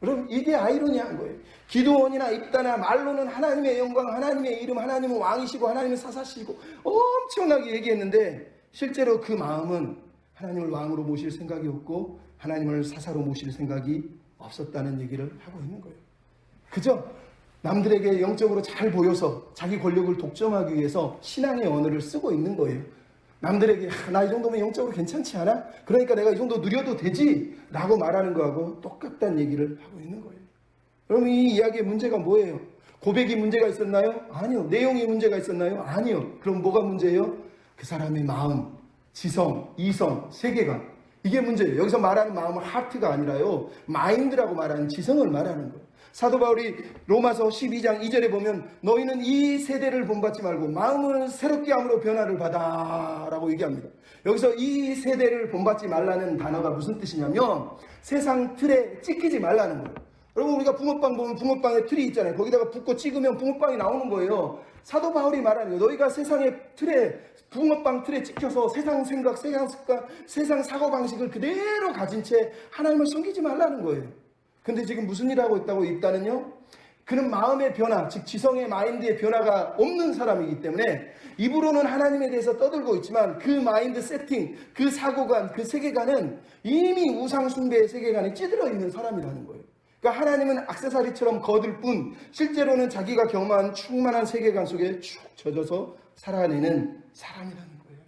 여러분 이게 아이러니한 거예요. 기드온이나 입다나 말로는 하나님의 영광, 하나님의 이름, 하나님은 왕이시고 하나님은 사사시고 엄청나게 얘기했는데 실제로 그 마음은 하나님을 왕으로 모실 생각이 없고 하나님을 사사로 모실 생각이 없었다는 얘기를 하고 있는 거예요. 그죠? 남들에게 영적으로 잘 보여서 자기 권력을 독점하기 위해서 신앙의 언어를 쓰고 있는 거예요. 남들에게 나 이 정도면 영적으로 괜찮지 않아? 그러니까 내가 이 정도 누려도 되지? 라고 말하는 거하고 똑같다는 얘기를 하고 있는 거예요. 그럼 이 이야기의 문제가 뭐예요? 고백이 문제가 있었나요? 아니요. 내용이 문제가 있었나요? 아니요. 그럼 뭐가 문제예요? 그 사람의 마음, 지성, 이성, 세계관. 이게 문제예요. 여기서 말하는 마음은 하트가 아니라요. 마인드라고 말하는 지성을 말하는 거예요. 사도 바울이 로마서 12장 2절에 보면 너희는 이 세대를 본받지 말고 마음을 새롭게 함으로 변화를 받아 라고 얘기합니다. 여기서 이 세대를 본받지 말라는 단어가 무슨 뜻이냐면 세상 틀에 찍히지 말라는 거예요. 여러분 우리가 붕어빵 보면 붕어빵에 틀이 있잖아요. 거기다가 붓고 찍으면 붕어빵이 나오는 거예요. 사도 바울이 말하는 거예요. 너희가 세상의 틀에 붕어빵 틀에 찍혀서 세상 생각, 세상 습관, 세상 사고방식을 그대로 가진 채 하나님을 섬기지 말라는 거예요. 근데 지금 무슨 일 하고 있다고 입다는요? 그는 마음의 변화, 즉 지성의 마인드의 변화가 없는 사람이기 때문에 입으로는 하나님에 대해서 떠들고 있지만 그 마인드 세팅, 그 사고관, 그 세계관은 이미 우상 숭배의 세계관에 찌들어 있는 사람이라는 거예요. 그러니까 하나님은 액세서리처럼 거들 뿐 실제로는 자기가 경험한 충만한 세계관 속에 축 젖어서 살아내는 사람이라는 거예요.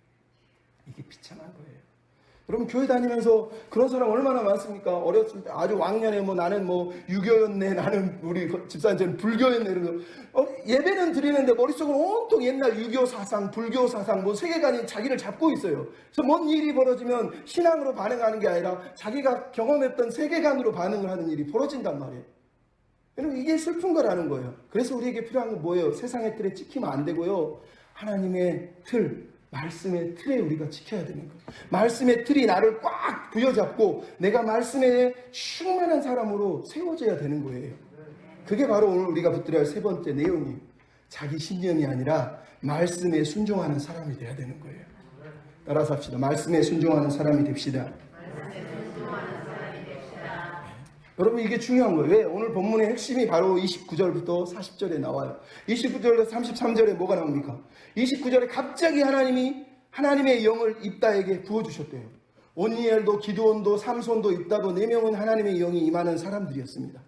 이게 비참한 거예요. 여러분 교회 다니면서 그런 사람 얼마나 많습니까? 어렸을 때 아주 왕년에 나는 유교였네, 나는 우리 집사님처럼 불교였네 이러면서 예배는 드리는데 머릿속은 온통 옛날 유교 사상, 불교 사상, 세계관이 자기를 잡고 있어요. 그래서 뭔 일이 벌어지면 신앙으로 반응하는 게 아니라 자기가 경험했던 세계관으로 반응을 하는 일이 벌어진단 말이에요. 여러분 이게 슬픈 거라는 거예요. 그래서 우리에게 필요한 건 뭐예요? 세상의 틀에 찍히면 안 되고요. 하나님의 틀, 말씀의 틀에 우리가 지켜야 되는 거예요. 말씀의 틀이 나를 꽉 부여잡고 내가 말씀에 충만한 사람으로 세워져야 되는 거예요. 그게 바로 오늘 우리가 붙들어야 할 세 번째 내용이에요. 자기 신념이 아니라 말씀에 순종하는 사람이 돼야 되는 거예요. 따라서 합시다. 말씀에 순종하는 사람이 됩시다. 여러분 이게 중요한 거예요. 왜? 오늘 본문의 핵심이 바로 29절부터 40절에 나와요. 29절에서 33절에 뭐가 나옵니까? 29절에 갑자기 하나님이 하나님의 영을 입다에게 부어주셨대요. 온니엘도 기드온도 삼손도 입다도 4명은 하나님의 영이 임하는 사람들이었습니다.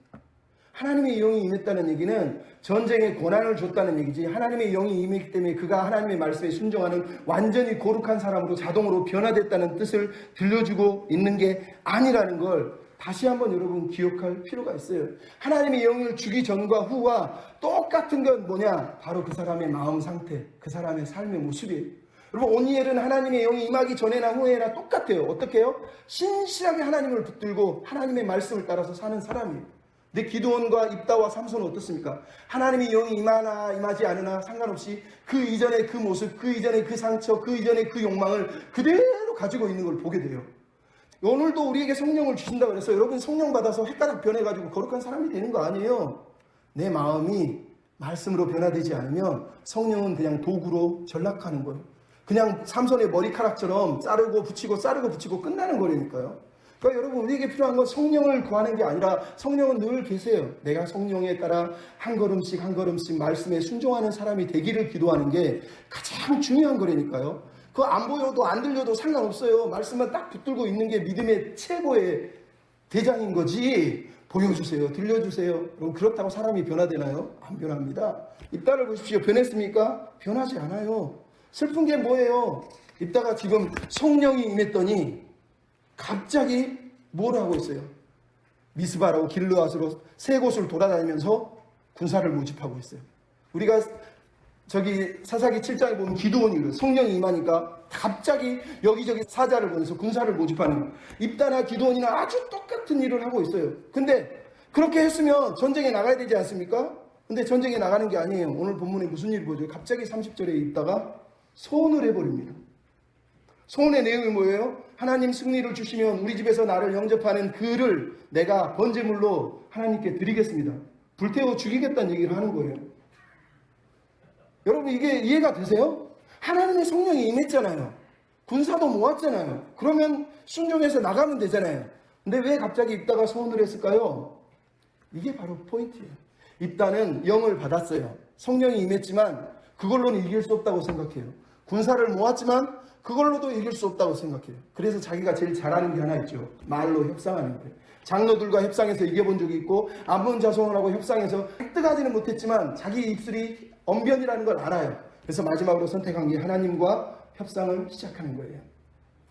하나님의 영이 임했다는 얘기는 전쟁에 권한을 줬다는 얘기지 하나님의 영이 임했기 때문에 그가 하나님의 말씀에 순종하는 완전히 거룩한 사람으로 자동으로 변화됐다는 뜻을 들려주고 있는 게 아니라는 걸 다시 한번 여러분 기억할 필요가 있어요. 하나님의 영을 주기 전과 후와 똑같은 건 뭐냐? 바로 그 사람의 마음 상태, 그 사람의 삶의 모습이에요. 여러분 온니엘은 하나님의 영이 임하기 전에나 후에나 똑같아요. 어떻게 해요? 신실하게 하나님을 붙들고 하나님의 말씀을 따라서 사는 사람이에요. 근데 기드온과 입다와 삼손은 어떻습니까? 하나님의 영이 임하나 임하지 않으나 상관없이 그 이전의 그 모습, 그 이전의 그 상처, 그 이전의 그 욕망을 그대로 가지고 있는 걸 보게 돼요. 오늘도 우리에게 성령을 주신다고 그래서 여러분 성령 받아서 헷가닥 변해가지고 거룩한 사람이 되는 거 아니에요. 내 마음이 말씀으로 변화되지 않으면 성령은 그냥 도구로 전락하는 거예요. 그냥 삼손의 머리카락처럼 자르고 붙이고 끝나는 거라니까요. 그러니까 여러분 우리에게 필요한 건 성령을 구하는 게 아니라 성령은 늘 계세요. 내가 성령에 따라 한 걸음씩 말씀에 순종하는 사람이 되기를 기도하는 게 가장 중요한 거라니까요. 그거 안 보여도 안 들려도 상관없어요. 말씀만 딱 붙들고 있는 게 믿음의 최고의 대장인 거지. 보여주세요. 들려주세요. 여러분 그렇다고 사람이 변화되나요? 안 변합니다. 입다를 보십시오. 변했습니까? 변하지 않아요. 슬픈 게 뭐예요? 이따가 지금 성령이 임했더니 갑자기 뭘 하고 있어요? 미스바라고 길르앗으로 세 곳을 돌아다니면서 군사를 모집하고 있어요. 우리가 저기 사사기 7장에 보면 기드온이 성령이 임하니까 갑자기 여기저기 사자를 보내서 군사를 모집하는 거예요. 입다나 기드온이나 아주 똑같은 일을 하고 있어요. 근데 그렇게 했으면 전쟁에 나가야 되지 않습니까? 근데 전쟁에 나가는 게 아니에요. 오늘 본문에 무슨 일이 보죠? 갑자기 30절에 있다가 소원을 해버립니다. 소원의 내용이 뭐예요? 하나님 승리를 주시면 우리 집에서 나를 영접하는 그를 내가 번제물로 하나님께 드리겠습니다. 불태워 죽이겠다는 얘기를 하는 거예요. 여러분 이게 이해가 되세요? 하나님의 성령이 임했잖아요. 군사도 모았잖아요. 그러면 순종해서 나가면 되잖아요. 근데 왜 갑자기 입다가 소원을 했을까요? 이게 바로 포인트예요. 입다는 영을 받았어요. 성령이 임했지만 그걸로는 이길 수 없다고 생각해요. 군사를 모았지만 그걸로도 이길 수 없다고 생각해요. 그래서 자기가 제일 잘하는 게 하나 있죠. 말로 협상하는 거예요. 장로들과 협상해서 이겨본 적이 있고 암몬 자손하고 협상해서 획득하지는 못했지만 자기 입술이 언변이라는 걸 알아요. 그래서 마지막으로 선택한 게 하나님과 협상을 시작하는 거예요.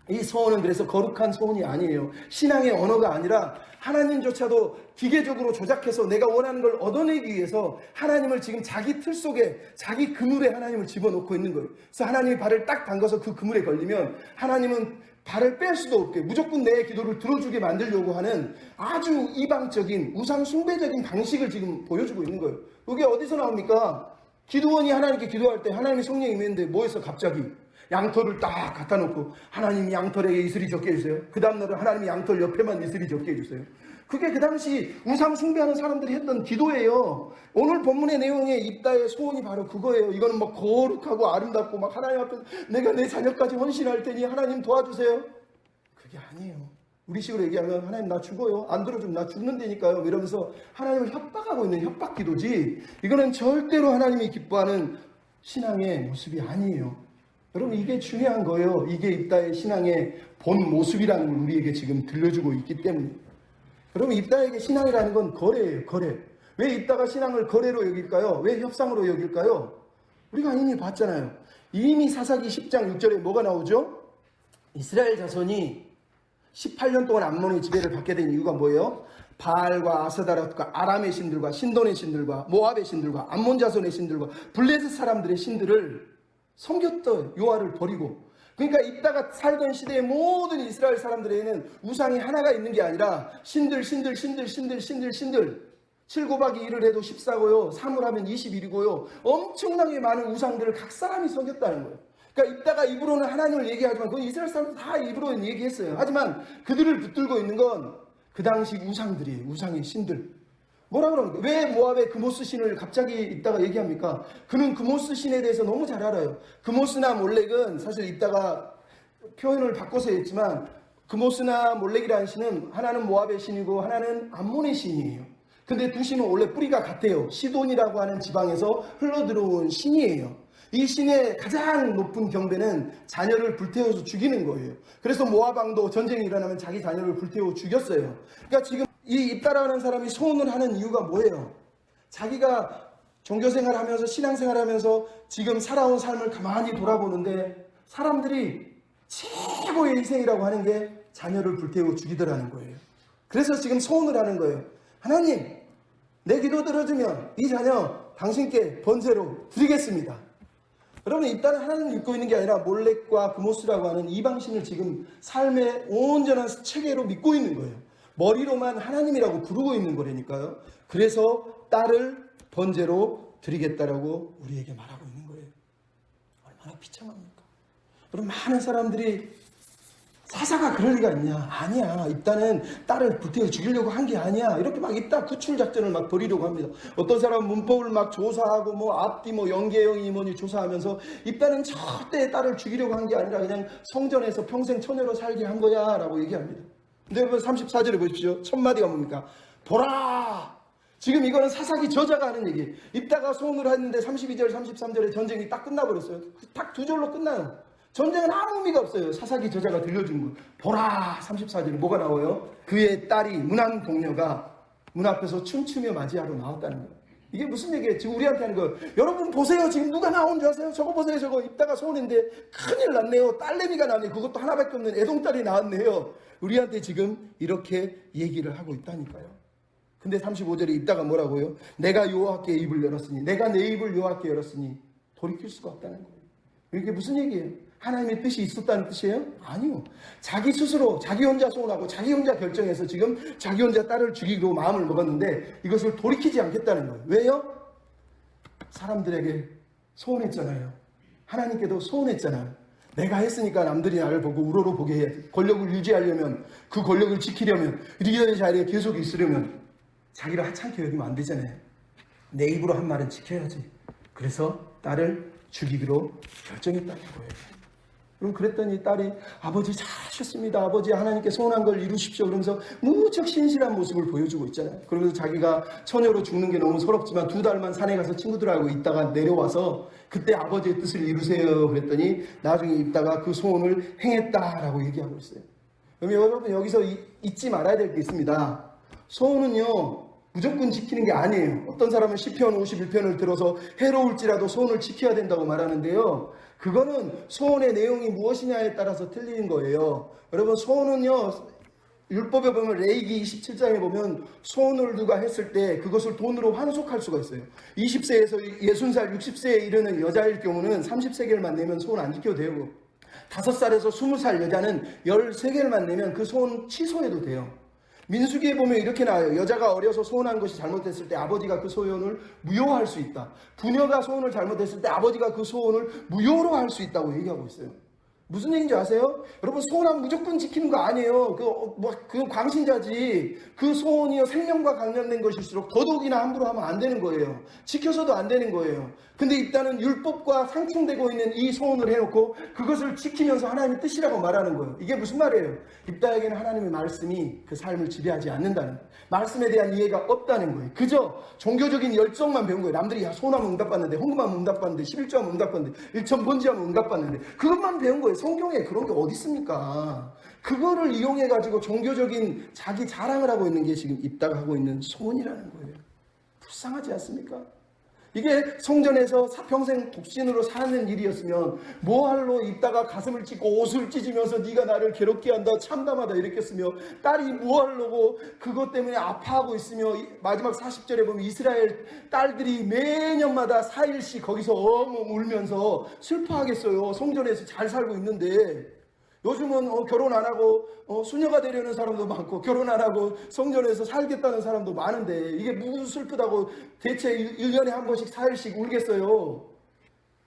이 소원은 그래서 거룩한 소원이 아니에요. 신앙의 언어가 아니라 하나님조차도 기계적으로 조작해서 내가 원하는 걸 얻어내기 위해서 하나님을 지금 자기 틀 속에 자기 그물에 하나님을 집어넣고 있는 거예요. 그래서 하나님이 발을 딱 담가서 그 그물에 걸리면 하나님은 발을 뺄 수도 없게 무조건 내 기도를 들어주게 만들려고 하는 아주 이방적인 우상 숭배적인 방식을 지금 보여주고 있는 거예요. 이게 어디서 나옵니까? 기드온이 하나님께 기도할 때 하나님이 성령이 임했는데 뭐해서 갑자기 양털을 딱 갖다 놓고 하나님 양털에 이슬이 적게 해주세요. 그 다음날은 하나님 양털 옆에만 이슬이 적게 해주세요. 그게 그 당시 우상 숭배하는 사람들이 했던 기도예요. 오늘 본문의 내용에 입다의 소원이 바로 그거예요. 이거는 막 거룩하고 아름답고 막 하나님 앞에 내가 내 자녀까지 헌신할 테니 하나님 도와주세요. 그게 아니에요. 우리식으로 얘기하면 하나님 나 죽어요. 안 들어주면 나 죽는다니까요. 이러면서 하나님을 협박하고 있는 협박 기도지 이거는 절대로 하나님이 기뻐하는 신앙의 모습이 아니에요. 여러분 이게 중요한 거예요. 이게 입다의 신앙의 본 모습이라는 걸 우리에게 지금 들려주고 있기 때문에 여러분 입다에게 신앙이라는 건 거래예요. 거래. 왜 입다가 신앙을 거래로 여길까요? 왜 협상으로 여길까요? 우리가 이미 봤잖아요. 이미 사사기 10장 6절에 뭐가 나오죠? 이스라엘 자손이 18년 동안 암몬의 지배를 받게 된 이유가 뭐예요? 바알과 아스다롯과 아람의 신들과 신돈의 신들과 모압의 신들과 암몬 자손의 신들과 블레셋 사람들의 신들을 섬겼던 요아를 버리고 그러니까 이따가 살던 시대의 모든 이스라엘 사람들에게는 우상이 하나가 있는 게 아니라 신들 7 곱하기 1을 해도 14고요 3을 하면 21이고요 엄청나게 많은 우상들을 각 사람이 섬겼다는 거예요. 그러니까 이따가 입으로는 하나님을 얘기하지만 그건 이스라엘 사람들 다 입으로는 얘기했어요. 하지만 그들을 붙들고 있는 건 그 당시 우상들이에요. 우상의 신들. 뭐라 그럽니까? 왜 모압의 그모스 신을 갑자기 이따가 얘기합니까? 그는 그모스 신에 대해서 너무 잘 알아요. 그모스나 몰렉은 사실 이따가 표현을 바꿔서 했지만 그모스나 몰렉이라는 신은 하나는 모압의 신이고 하나는 암몬의 신이에요. 근데 두 신은 원래 뿌리가 같아요. 시돈이라고 하는 지방에서 흘러들어온 신이에요. 이 신의 가장 높은 경배는 자녀를 불태워서 죽이는 거예요. 그래서 모압 왕도 전쟁이 일어나면 자기 자녀를 불태워 죽였어요. 그러니까 지금 이 입다라는 사람이 소원을 하는 이유가 뭐예요? 자기가 종교생활을 하면서 신앙생활을 하면서 지금 살아온 삶을 가만히 돌아보는데 사람들이 최고의 희생이라고 하는 게 자녀를 불태워 죽이더라는 거예요. 그래서 지금 소원을 하는 거예요. 하나님, 내 기도 들어주면 이 자녀 당신께 번제로 드리겠습니다. 여러분 입다는 하나님을 믿고 있는 게 아니라 몰렉과 그모스라고 하는 이방신을 지금 삶의 온전한 체계로 믿고 있는 거예요. 머리로만 하나님이라고 부르고 있는 거라니까요. 그래서 딸을 번제로 드리겠다라고 우리에게 말하고 있는 거예요. 얼마나 비참합니까? 여러분 많은 사람들이 사사가 그럴 리가 있냐? 아니야. 입다는 딸을 불태워 죽이려고 한 게 아니야. 이렇게 막 입다 구출 작전을 막 벌이려고 합니다. 어떤 사람은 문법을 막 조사하고 뭐 앞뒤 뭐 연계형이 뭐니 조사하면서 입다는 절대 딸을 죽이려고 한 게 아니라 그냥 성전에서 평생 처녀로 살게 한 거야 라고 얘기합니다. 근데 여러분 34절에 보십시오. 첫 마디가 뭡니까? 보라! 지금 이거는 사사기 저자가 하는 얘기. 입다가 소원을 했는데 32절 33절에 전쟁이 딱 끝나버렸어요. 딱 두 절로 끝나요. 전쟁은 아무 의미가 없어요. 사사기 저자가 들려준 거. 보라 34절에 뭐가 나와요? 그의 딸이 문안 동료가 문 앞에서 춤추며 맞이하러 나왔다는 거예요. 이게 무슨 얘기예요? 지금 우리한테 하는 거예요. 여러분 보세요. 지금 누가 나온 줄 아세요? 저거 보세요. 저거 입다가 소원인데 큰일 났네요. 딸내미가 나네. 그것도 하나밖에 없는 애동딸이 나왔네요. 우리한테 지금 이렇게 얘기를 하고 있다니까요. 근데 35절에 입다가 뭐라고요? 내가 여호와께 입을 열었으니, 내가 내 입을 여호와께 열었으니 돌이킬 수가 없다는 거예요. 이게 무슨 얘기예요? 하나님의 뜻이 있었다는 뜻이에요? 아니요. 자기 스스로 자기 혼자 소원하고 자기 혼자 결정해서 지금 자기 혼자 딸을 죽이기로 마음을 먹었는데 이것을 돌이키지 않겠다는 거예요. 왜요? 사람들에게 소원했잖아요. 하나님께도 소원했잖아요. 내가 했으니까 남들이 나를 보고 우러러 보게 해야지. 권력을 유지하려면, 그 권력을 지키려면, 리더의 자리에 계속 있으려면 자기를 하찮게 여기면 안 되잖아요. 내 입으로 한 말은 지켜야지. 그래서 딸을 죽이기로 결정했다는 거예요. 그럼 그랬더니 딸이 아버지 잘하셨습니다. 아버지 하나님께 소원한 걸 이루십시오. 그러면서 무척 신실한 모습을 보여주고 있잖아요. 그러면서 자기가 처녀로 죽는 게 너무 서럽지만 2달만 산에 가서 친구들하고 있다가 내려와서 그때 아버지의 뜻을 이루세요. 그랬더니 나중에 있다가 그 소원을 행했다라고 얘기하고 있어요. 그럼 여러분 여기서 잊지 말아야 될 게 있습니다. 소원은요 무조건 지키는 게 아니에요. 어떤 사람은 시편 51편을 들어서 해로울지라도 소원을 지켜야 된다고 말하는데요. 그거는 소원의 내용이 무엇이냐에 따라서 틀리는 거예요. 여러분 소원은요. 율법에 보면 레위기 27장에 보면 소원을 누가 했을 때 그것을 돈으로 환속할 수가 있어요. 20세에서 60살, 60세에 이르는 여자일 경우는 30세겔만 내면 소원 안 지켜도 되고 5살에서 20살 여자는 13개월만 내면 그 소원 취소해도 돼요. 민수기에 보면 이렇게 나와요. 여자가 어려서 소원한 것이 잘못됐을 때 아버지가 그 소원을 무효할 수 있다. 부녀가 소원을 잘못했을 때 아버지가 그 소원을 무효로 할 수 있다고 얘기하고 있어요. 무슨 얘기인지 아세요? 여러분 소원하면 무조건 지키는 거 아니에요. 그 광신자지. 그 소원이요 생명과 관련된 것일수록 더더욱이나 함부로 하면 안 되는 거예요. 지켜서도 안 되는 거예요. 근데 입다는 율법과 상충되고 있는 이 소원을 해놓고 그것을 지키면서 하나님의 뜻이라고 말하는 거예요. 이게 무슨 말이에요? 입다에게는 하나님의 말씀이 그 삶을 지배하지 않는다는 거예요. 말씀에 대한 이해가 없다는 거예요. 그저 종교적인 열정만 배운 거예요. 남들이 소원하면 응답받는데, 헌금하면 응답받는데, 11조하면 응답받는데, 일천번지하면 응답받는데 그것만 배운 거예요. 성경에 그런 게 어디 있습니까? 그거를 이용해가지고 종교적인 자기 자랑을 하고 있는 게 지금 입다가 하고 있는 소원이라는 거예요. 불쌍하지 않습니까? 이게 성전에서 평생 독신으로 사는 일이었으면 뭐할로 입다가 가슴을 찢고 옷을 찢으면서 네가 나를 괴롭게 한다 참담하다 이랬겠으며 딸이 뭐하려고 그것 때문에 아파하고 있으며 마지막 40절에 보면 이스라엘 딸들이 매년마다 4일씩 거기서 엉엉 울면서 슬퍼하겠어요. 성전에서 잘 살고 있는데 요즘은 결혼 안 하고 수녀가 되려는 사람도 많고 결혼 안 하고 성전에서 살겠다는 사람도 많은데 이게 무슨 슬프다고 대체 1년에 한 번씩 4일씩 울겠어요.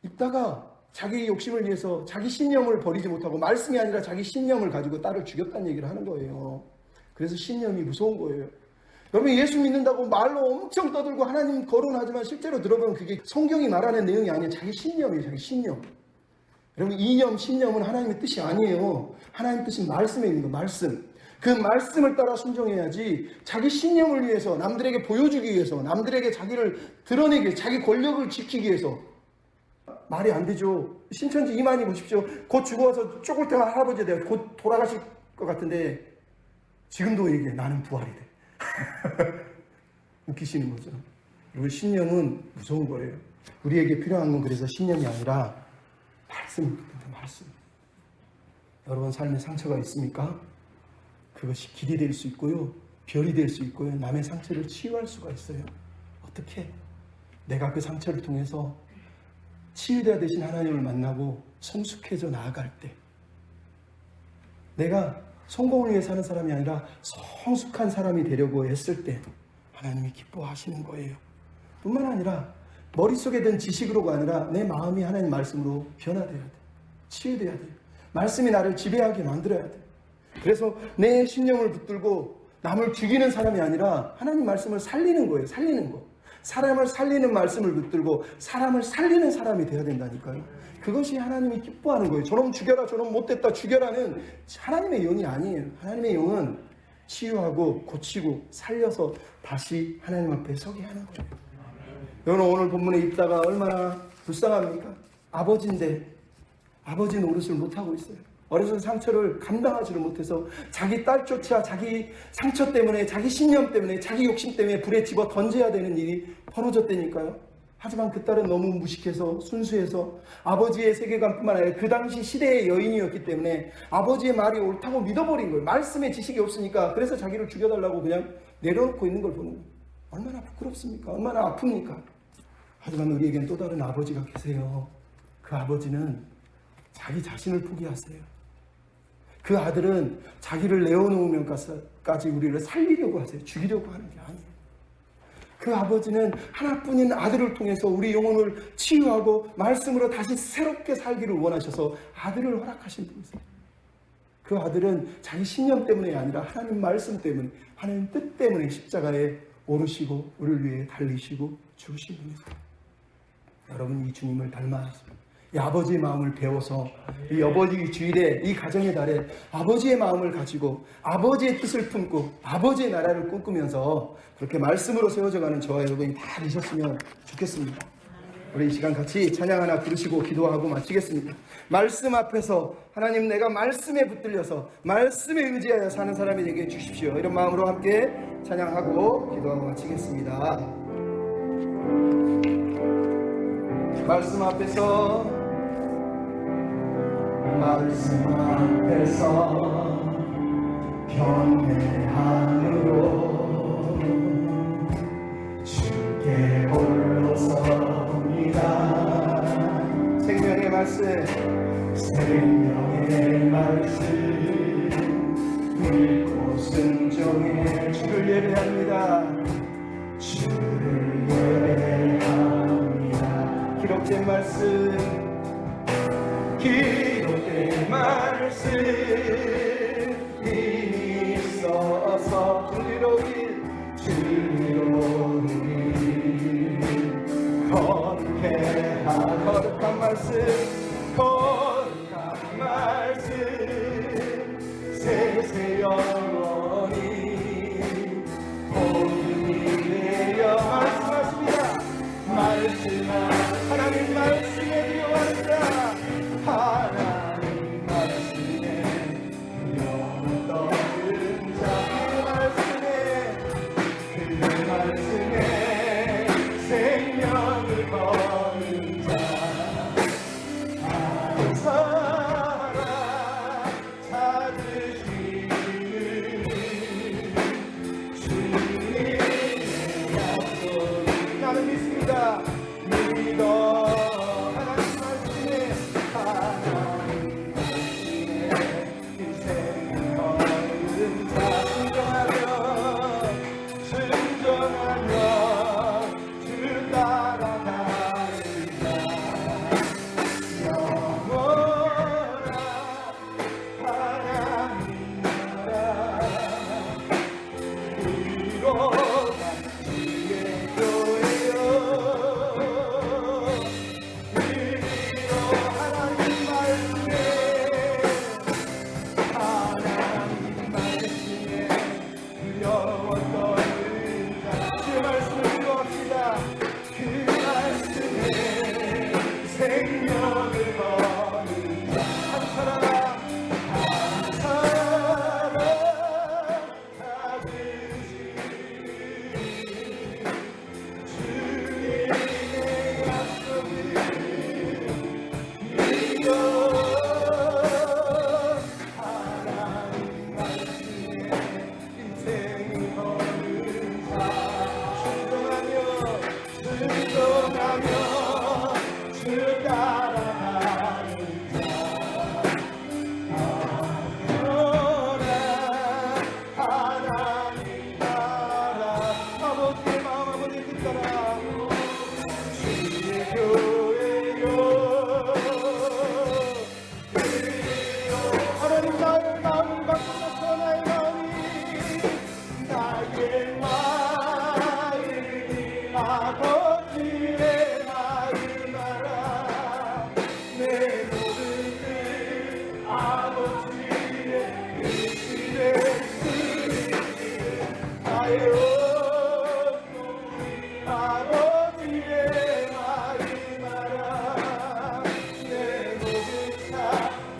입다가 자기 욕심을 위해서 자기 신념을 버리지 못하고 말씀이 아니라 자기 신념을 가지고 딸을 죽였다는 얘기를 하는 거예요. 그래서 신념이 무서운 거예요. 여러분 예수 믿는다고 말로 엄청 떠들고 하나님 거론하지만 실제로 들어보면 그게 성경이 말하는 내용이 아니에요. 자기 신념이에요. 자기 신념. 여러분 이념, 신념은 하나님의 뜻이 아니에요. 하나님의 뜻은 말씀에 있는 거, 말씀. 그 말씀을 따라 순종해야지 자기 신념을 위해서, 남들에게 보여주기 위해서, 남들에게 자기를 드러내기 위해서, 자기 권력을 지키기 위해서 말이 안 되죠. 신천지 이만희 보십시오. 곧 죽어서 쪼글탱한 할아버지 돼요. 곧 돌아가실 것 같은데 지금도 얘기해. 나는 부활이 돼. 웃기시는 거죠. 그리고 신념은 무서운 거예요. 우리에게 필요한 건 그래서 신념이 아니라 말씀입니다. 말씀. 여러분 삶에 상처가 있습니까? 그것이 길이 될 수 있고요. 별이 될 수 있고요. 남의 상처를 치유할 수가 있어요. 어떻게? 내가 그 상처를 통해서 치유되어 되신 하나님을 만나고 성숙해져 나아갈 때 내가 성공을 위해 사는 사람이 아니라 성숙한 사람이 되려고 했을 때 하나님이 기뻐하시는 거예요. 뿐만 아니라 머릿속에 든 지식으로가 아니라 내 마음이 하나님 말씀으로 변화되어야 돼. 치유돼야 돼. 말씀이 나를 지배하게 만들어야 돼. 그래서 내 신념을 붙들고 남을 죽이는 사람이 아니라 하나님 말씀을 살리는 거예요. 살리는 거. 사람을 살리는 말씀을 붙들고 사람을 살리는 사람이 되어야 된다니까요. 그것이 하나님이 기뻐하는 거예요. 저놈 죽여라, 저놈 못됐다 죽여라는 하나님의 영이 아니에요. 하나님의 영은 치유하고 고치고 살려서 다시 하나님 앞에 서게 하는 거예요. 여러분 오늘 본문에 있다가 얼마나 불쌍합니까? 아버지인데 아버지 노릇을 못하고 있어요. 어려서 상처를 감당하지를 못해서 자기 딸조차 자기 상처 때문에, 자기 신념 때문에, 자기 욕심 때문에 불에 집어 던져야 되는 일이 벌어졌다니까요. 하지만 그 딸은 너무 무식해서 순수해서 아버지의 세계관뿐만 아니라 그 당시 시대의 여인이었기 때문에 아버지의 말이 옳다고 믿어버린 거예요. 말씀에 지식이 없으니까. 그래서 자기를 죽여달라고 그냥 내려놓고 있는 걸 보는 거예요. 얼마나 부끄럽습니까? 얼마나 아픕니까? 하지만 우리에겐 또 다른 아버지가 계세요. 그 아버지는 자기 자신을 포기하세요. 그 아들은 자기를 내어놓으면까지 우리를 살리려고 하세요. 죽이려고 하는 게 아니에요. 그 아버지는 하나뿐인 아들을 통해서 우리 영혼을 치유하고 말씀으로 다시 새롭게 살기를 원하셔서 아들을 허락하신 분이세요. 그 아들은 자기 신념 때문이 아니라 하나님 말씀 때문에, 하나님 뜻 때문에 십자가에 오르시고 우리를 위해 달리시고 죽으신 분이세요. 여러분, 이 주님을 닮아야죠. 이 아버지의 마음을 배워서 이 아버지 주일에, 이 가정의 달에 아버지의 마음을 가지고 아버지의 뜻을 품고 아버지의 나라를 꿈꾸면서 그렇게 말씀으로 세워져가는 저와 여러분이 다 되셨으면 좋겠습니다. 우리 이 시간 같이 찬양 하나 부르시고 기도하고 마치겠습니다. 말씀 앞에서 하나님, 내가 말씀에 붙들려서 말씀에 의지하여 사는 사람이 되게 해주십시오. 이런 마음으로 함께 찬양하고 기도하고 마치겠습니다. 말씀 앞에서, 말씀 앞에서 경외함으로 주께 올라섭니다. 생명의 말씀, 생명의 말씀 읽고 순종해 주를 예배합니다. 주를 예배합니다. 기록된 말씀, 기록된 말씀 이미 있어서 주리로우리 거룩한 말씀, 거룩한 말씀 세세 영원히 복음이 되어 말씀하십니다. 말씀하십니다. 하나님 말씀에 들어왔다. 하나님 말씀에 영원 떠든 자, 그 말씀에 생명을 거는 자, 사랑 찾으시는 주님의 약속 나는 믿습니다. 믿어.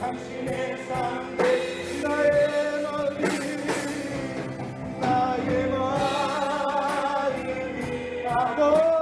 당신의 삶 아버지